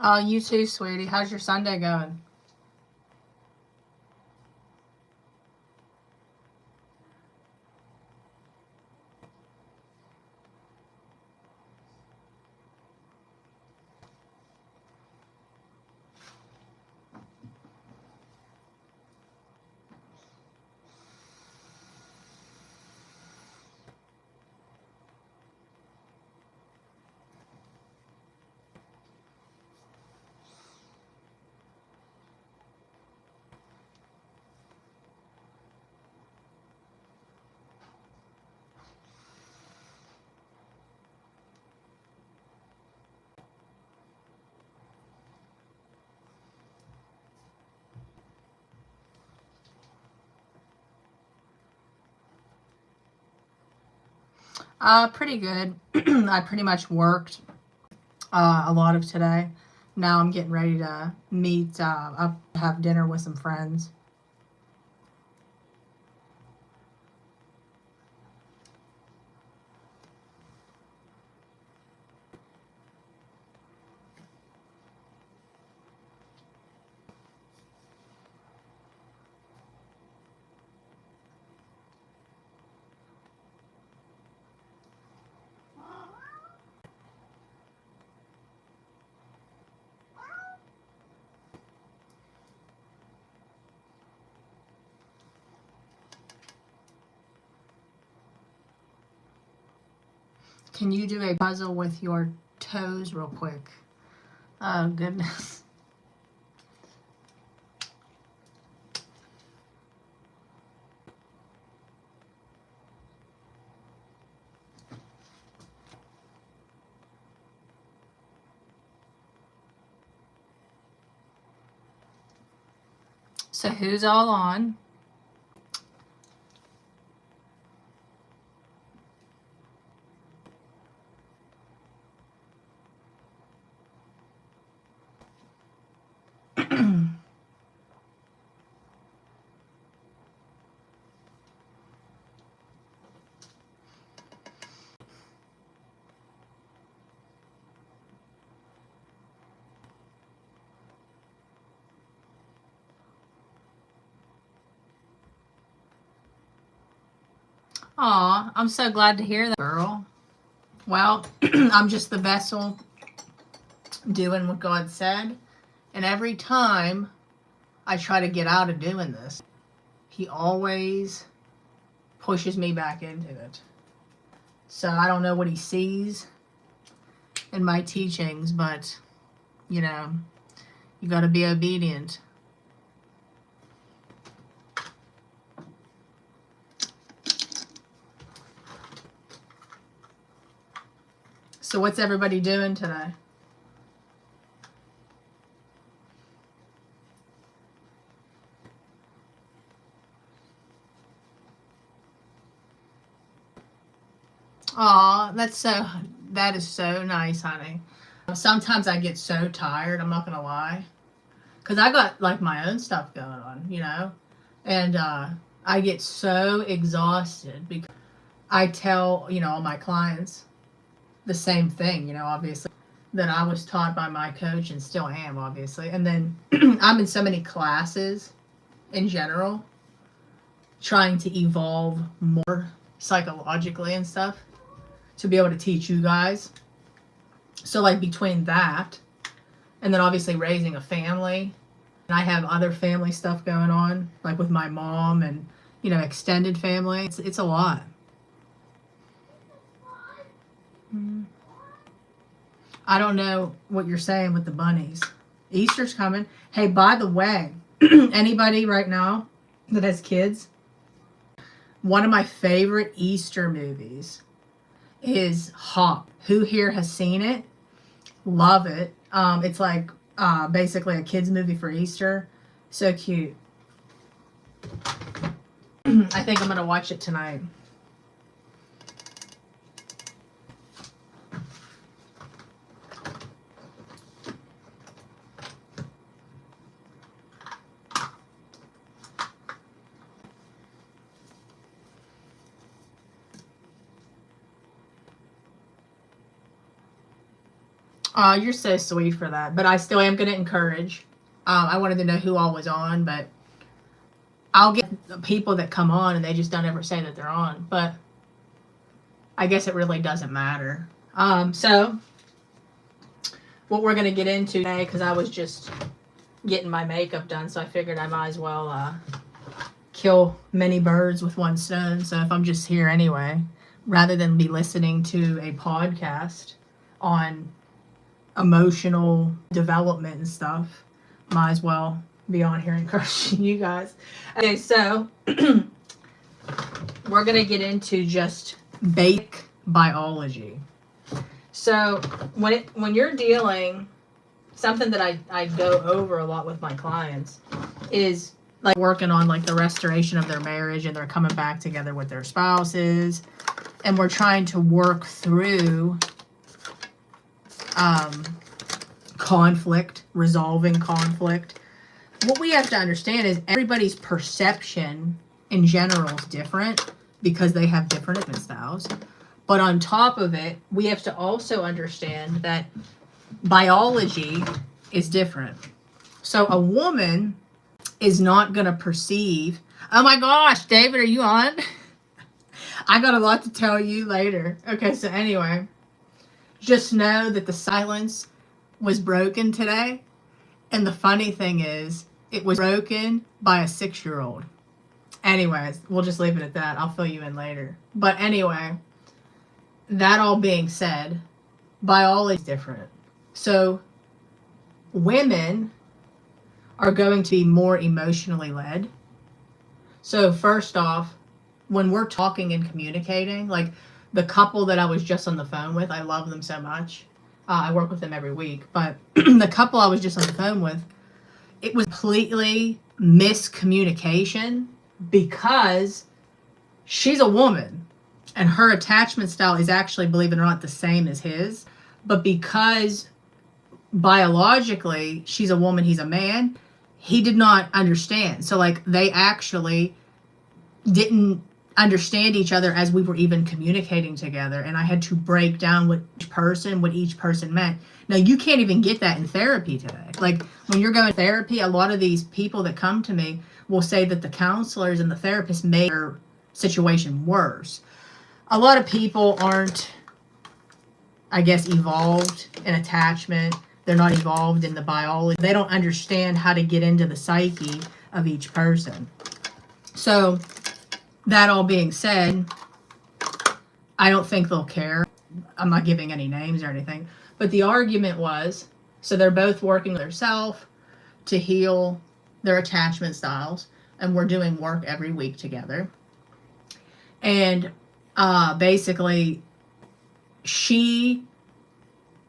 Oh, you too, sweetie. How's your Sunday going? Pretty good. I pretty much worked a lot of today. Now I'm getting ready to meet up, have dinner with some friends. Can you do a puzzle with your toes real quick? Oh, goodness. So who's all on? Aw, I'm so glad to hear that, girl. Well, I'm just the vessel doing what God said. And every time I try to get out of doing this, He always pushes me back into it. So I don't know what He sees in my teachings, but, you know, you got to be obedient. So what's everybody doing today? Aw, that is so nice, honey. Sometimes I get so tired, I'm not gonna lie. Because I got like my own stuff going on, you know? And I get so exhausted because I tell, you know, all my clients the same thing, you know, obviously, that I was taught by my coach and still am, obviously. And then I'm in so many classes in general, trying to evolve more psychologically and stuff to be able to teach you guys. So, like, between that and then obviously raising a family, and I have other family stuff going on, like with my mom and, you know, extended family. It's a lot. I don't know what you're saying with the bunnies. Easter's coming. Hey, by the way, anybody right now that has kids, one of my favorite Easter movies is Hop. Who here has seen it? Love it. It's like basically a kids movie for Easter. So cute. I think I'm gonna watch it tonight. Oh, you're so sweet for that. But I still am going to encourage. I wanted to know who all was on, but I'll get people that come on and they just don't ever say that they're on. But I guess it really doesn't matter. So what we're going to get into today, because I was just getting my makeup done, so I figured I might as well kill many birds with one stone. So if I'm just here anyway, rather than be listening to a podcast on emotional development and stuff, might as well be on here encouraging you guys. Okay, so we're going to get into just basic biology. So when you're dealing, something that I go over a lot with my clients is like working on like the restoration of their marriage, and they're coming back together with their spouses, and we're trying to work through conflict, resolving conflict. What we have to understand is everybody's perception in general is different because they have different living styles. But on top of it, we have to also understand that biology is different. So a woman is not going to perceive, oh my gosh, David, are you on? I got a lot to tell you later. Okay, so anyway, just know that the silence was broken today. And the funny thing is, it was broken by a 6-year-old. Anyways, we'll just leave it at that. I'll fill you in later. But anyway, that all being said, biology is different. So women are going to be more emotionally led. So first off, when we're talking and communicating, like the couple that I was just on the phone with, I love them so much. I work with them every week. But the couple I was just on the phone with, it was completely miscommunication because she's a woman and her attachment style is actually, believe it or not, the same as his. But because biologically she's a woman, he's a man, he did not understand. So like they actually didn't understand each other as we were even communicating together, and I had to break down what each person meant. Now you can't even get that in therapy today. Like when you're going to therapy, a lot of these people that come to me will say that the counselors and the therapists made their situation worse. A lot of people aren't, I guess, evolved in attachment. They're not evolved in the biology. They don't understand how to get into the psyche of each person. So that all being said, I don't think they'll care. I'm not giving any names or anything. But the argument was, so they're both working with themselves to heal their attachment styles. And we're doing work every week together. And basically, she,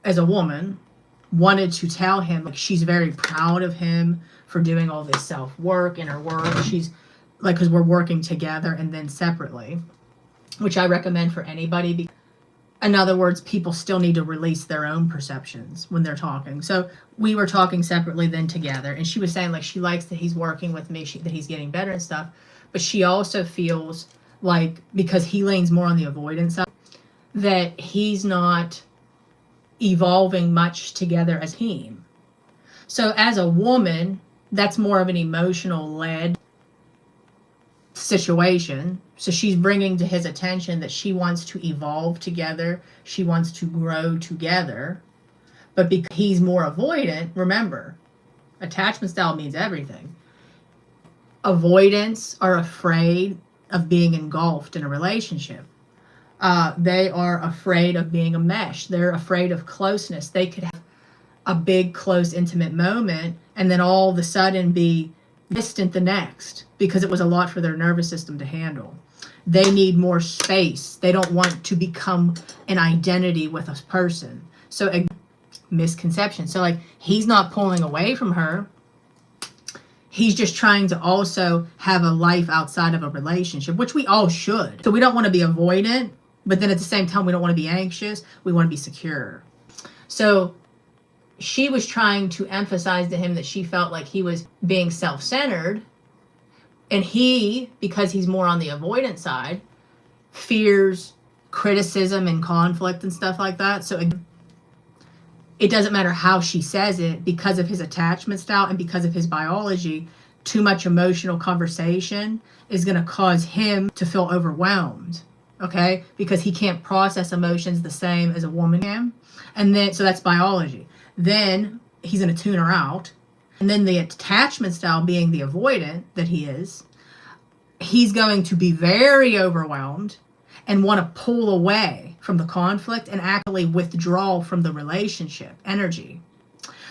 as a woman, wanted to tell him like she's very proud of him for doing all this self-work in her work. She's like, because we're working together and then separately, which I recommend for anybody. In other words, people still need to release their own perceptions when they're talking. So we were talking separately, then together, and she was saying like she likes that he's working with me, that he's getting better and stuff, but she also feels like because he leans more on the avoidance side, that he's not evolving much together as a team. So as a woman, that's more of an emotional led situation. So she's bringing to his attention that she wants to evolve together. She wants to grow together. But because he's more avoidant, remember, attachment style means everything. Avoidants are afraid of being engulfed in a relationship. They are afraid of being a mesh. They're afraid of closeness. They could have a big, close, intimate moment and then all of a sudden be distant the next because it was a lot for their nervous system to handle. They need more space. They don't want to become an identity with a person. So a misconception. So like he's not pulling away from her. He's just trying to also have a life outside of a relationship, which we all should. So we don't want to be avoidant, but then at the same time, we don't want to be anxious. We want to be secure. So she was trying to emphasize to him that she felt like he was being self-centered. And he, because he's more on the avoidant side, fears criticism and conflict and stuff like that. So it doesn't matter how she says it, because of his attachment style and because of his biology, too much emotional conversation is going to cause him to feel overwhelmed, okay? Because he can't process emotions the same as a woman can. And then, so that's biology. Then he's going to tune her out. And then the attachment style, being the avoidant that he is, he's going to be very overwhelmed and want to pull away from the conflict and actually withdraw from the relationship energy.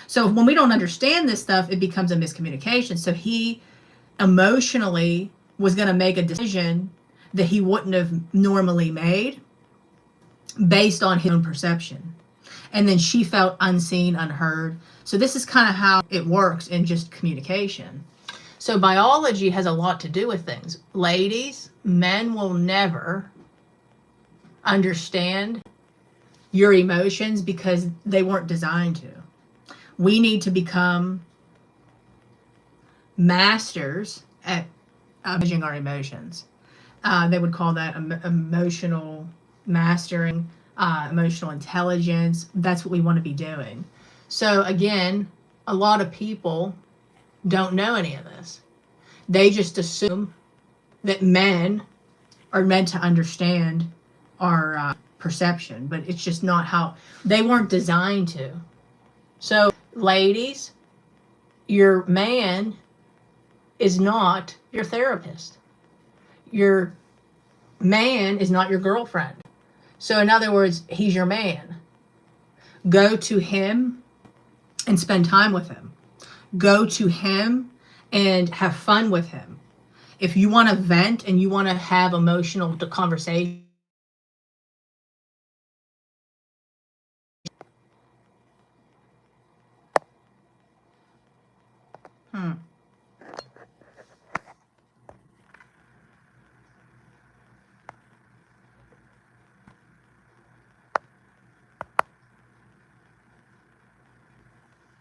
So when we don't understand this stuff, it becomes a miscommunication. So he emotionally was going to make a decision that he wouldn't have normally made based on his own perception. And then she felt unseen, unheard. So this is kind of how it works in just communication. So biology has a lot to do with things. Ladies, men will never understand your emotions because they weren't designed to. We need to become masters at managing our emotions. They would call that emotional mastering, emotional intelligence. That's what we want to be doing. So again, a lot of people don't know any of this. They just assume that men are meant to understand our perception, but it's just not how they weren't designed to. So ladies, your man is not your therapist. Your man is not your girlfriend. So in other words, he's your man. Go to him and spend time with him. Go to him and have fun with him. If you want to vent and you want to have emotional conversation